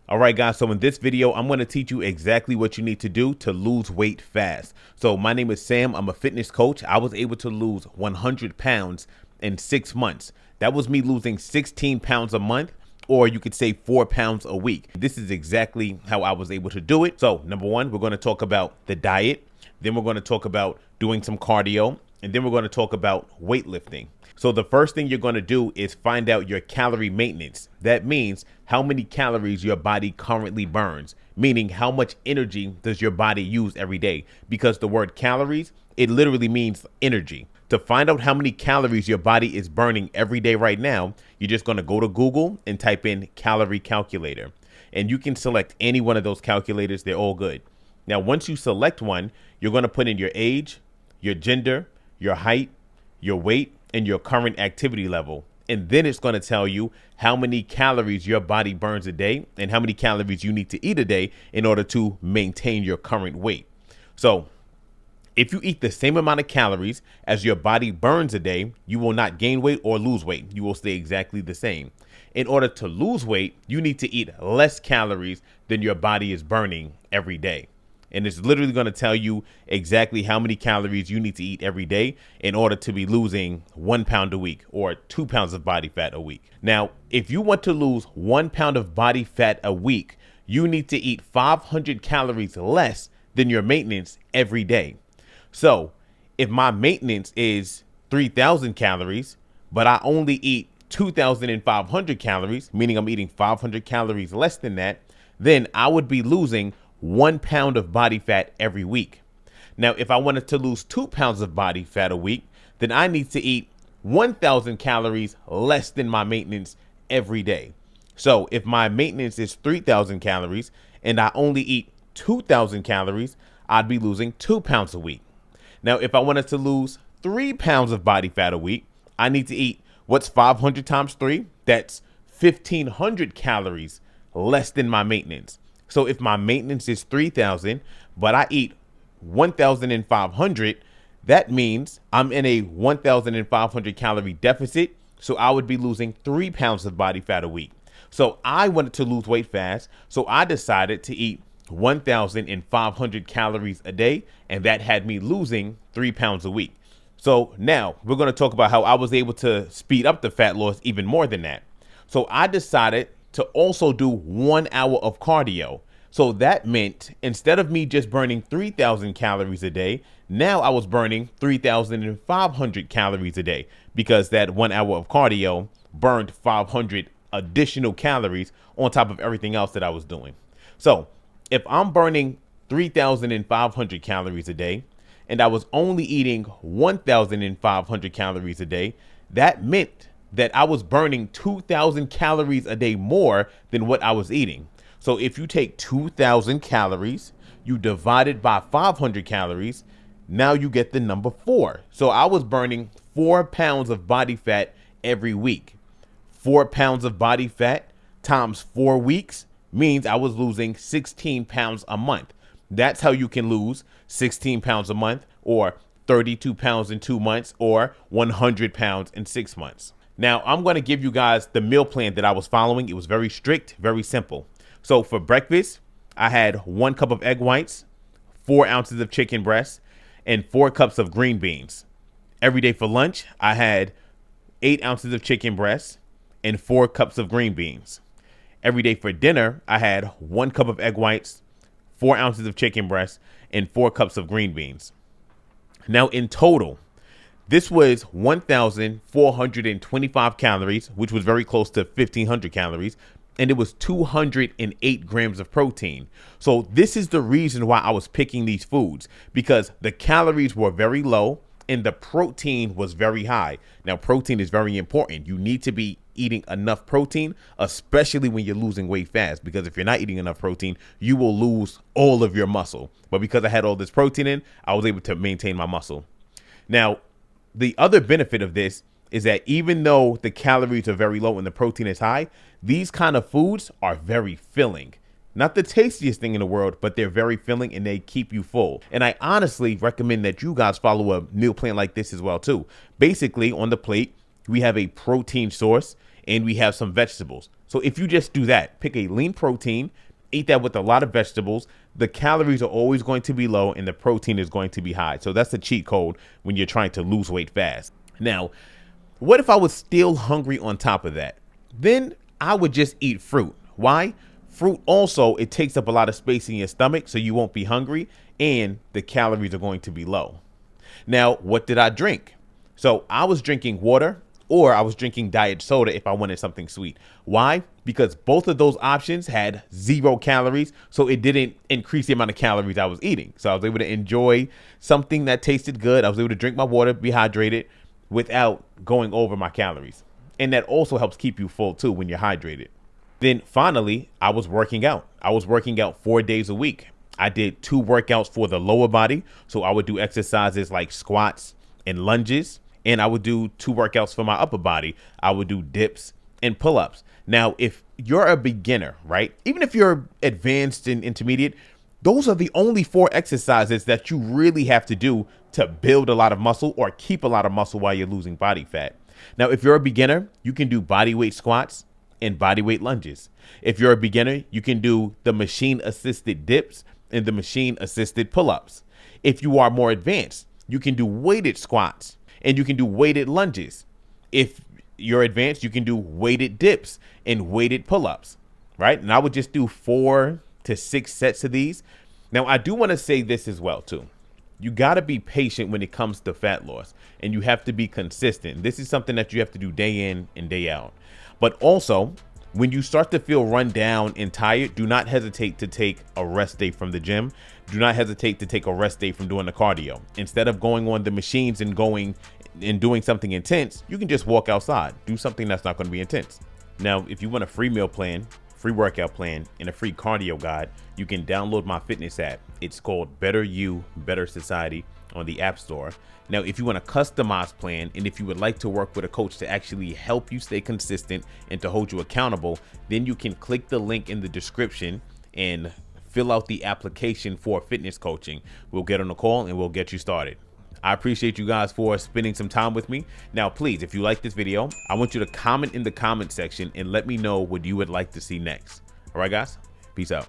All right, guys, so in this video, I'm going to teach you exactly what you need to do to lose weight fast. So my name is Sam. I'm a fitness coach. I was able to lose 100 pounds in 6 months. That was me losing 16 pounds a month, or you could say 4 pounds a week. This is exactly how I was able to do it. So number one, we're going to talk about the diet. Then we're going to talk about doing some cardio. And then we're going to talk about weightlifting. So the first thing you're going to do is find out your calorie maintenance. That means how many calories your body currently burns, meaning how much energy does your body use every day? Because the word calories, it literally means energy. To find out how many calories your body is burning every day right now, you're just going to go to Google and type in calorie calculator. And you can select any one of those calculators. They're all good. Now, once you select one, you're going to put in your age, your gender, your height, your weight, and your current activity level. And then it's going to tell you how many calories your body burns a day and how many calories you need to eat a day in order to maintain your current weight. So if you eat the same amount of calories as your body burns a day, you will not gain weight or lose weight. You will stay exactly the same. In order to lose weight, you need to eat less calories than your body is burning every day. And it's literally going to tell you exactly how many calories you need to eat every day in order to be losing 1 pound a week or 2 pounds of body fat a week. Now, if you want to lose 1 pound of body fat a week, you need to eat 500 calories less than your maintenance every day. So if my maintenance is 3,000 calories, but I only eat 2,500 calories, meaning I'm eating 500 calories less than that, then I would be losing 1 pound of body fat every week. Now, if I wanted to lose 2 pounds of body fat a week, then I need to eat 1,000 calories less than my maintenance every day. So if my maintenance is 3,000 calories and I only eat 2,000 calories, I'd be losing 2 pounds a week. Now, if I wanted to lose 3 pounds of body fat a week, I need to eat what's 500 times 3? That's 1,500 calories less than my maintenance. So if my maintenance is 3,000, but I eat 1,500, that means I'm in a 1,500 calorie deficit. So I would be losing 3 pounds of body fat a week. So I wanted to lose weight fast. So I decided to eat 1,500 calories a day. And that had me losing 3 pounds a week. So now we're going to talk about how I was able to speed up the fat loss even more than that. So I decided to also do 1 hour of cardio. So that meant instead of me just burning 3,000 calories a day, now I was burning 3,500 calories a day because that 1 hour of cardio burned 500 additional calories on top of everything else that I was doing. So if I'm burning 3,500 calories a day and I was only eating 1,500 calories a day, that meant that I was burning 2,000 calories a day more than what I was eating. So if you take 2,000 calories, you divide it by 500 calories, now you get the number 4. So I was burning 4 pounds of body fat every week. 4 pounds of body fat times 4 weeks means I was losing 16 pounds a month. That's how you can lose 16 pounds a month, or 32 pounds in 2 months, or 100 pounds in 6 months. Now, I'm going to give you guys the meal plan that I was following. It was very strict, very simple. So for breakfast, I had 1 cup of egg whites, 4 ounces of chicken breast, and 4 cups of green beans. Every day for lunch, I had 8 ounces of chicken breast and 4 cups of green beans. Every day for dinner, I had 1 cup of egg whites, 4 ounces of chicken breast, and 4 cups of green beans. Now in total, this was 1,425 calories, which was very close to 1,500 calories, and it was 208 grams of protein. So this is the reason why I was picking these foods, because the calories were very low and the protein was very high. Now, protein is very important. You need to be eating enough protein, especially when you're losing weight fast, because if you're not eating enough protein, you will lose all of your muscle. But because I had all this protein in, I was able to maintain my muscle. Now, the other benefit of this is that even though the calories are very low and the protein is high, these kind of foods are very filling. Not the tastiest thing in the world, but they're very filling and they keep you full. And I honestly recommend that you guys follow a meal plan like this as well too. Basically, on the plate, we have a protein source and we have some vegetables. So if you just do that, pick a lean protein, eat that with a lot of vegetables, the calories are always going to be low and the protein is going to be high. So that's a cheat code when you're trying to lose weight fast. Now, what if I was still hungry on top of that? Then I would just eat fruit. Why? Fruit also, it takes up a lot of space in your stomach, so you won't be hungry and the calories are going to be low. Now, what did I drink? So I was drinking water, or I was drinking diet soda if I wanted something sweet. Why? Because both of those options had 0 calories, so it didn't increase the amount of calories I was eating. So I was able to enjoy something that tasted good. I was able to drink my water, be hydrated without going over my calories. And that also helps keep you full too when you're hydrated. Then finally, I was working out. I was working out 4 days a week. I did 2 workouts for the lower body. So I would do exercises like squats and lunges, and I would do 2 workouts for my upper body. I would do dips and pull-ups. Now, if you're a beginner, right? Even if you're advanced and intermediate, those are the only 4 exercises that you really have to do to build a lot of muscle or keep a lot of muscle while you're losing body fat. Now, if you're a beginner, you can do body weight squats and body weight lunges. If you're a beginner, you can do the machine assisted dips and the machine assisted pull-ups. If you are more advanced, you can do weighted squats and you can do weighted lunges. If you're advanced, you can do weighted dips and weighted pull-ups, right? And I would just do 4 to 6 sets of these. Now, I do want to say this as well too. You got to be patient when it comes to fat loss, and you have to be consistent. This is something that you have to do day in and day out. But also, when you start to feel run down and tired, do not hesitate to take a rest day from the gym. Do not hesitate to take a rest day from doing the cardio. Instead of going on the machines and going and doing something intense, you can just walk outside. Do something that's not going to be intense. Now, if you want a free meal plan, free workout plan, and a free cardio guide, you can download my fitness app. It's called Better You, Better Society on the App Store. Now, if you want a customized plan and if you would like to work with a coach to actually help you stay consistent and to hold you accountable, then you can click the link in the description and fill out the application for fitness coaching. We'll get on a call and we'll get you started. I appreciate you guys for spending some time with me. Now, please, if you like this video, I want you to comment in the comment section and let me know what you would like to see next. All right, guys, peace out.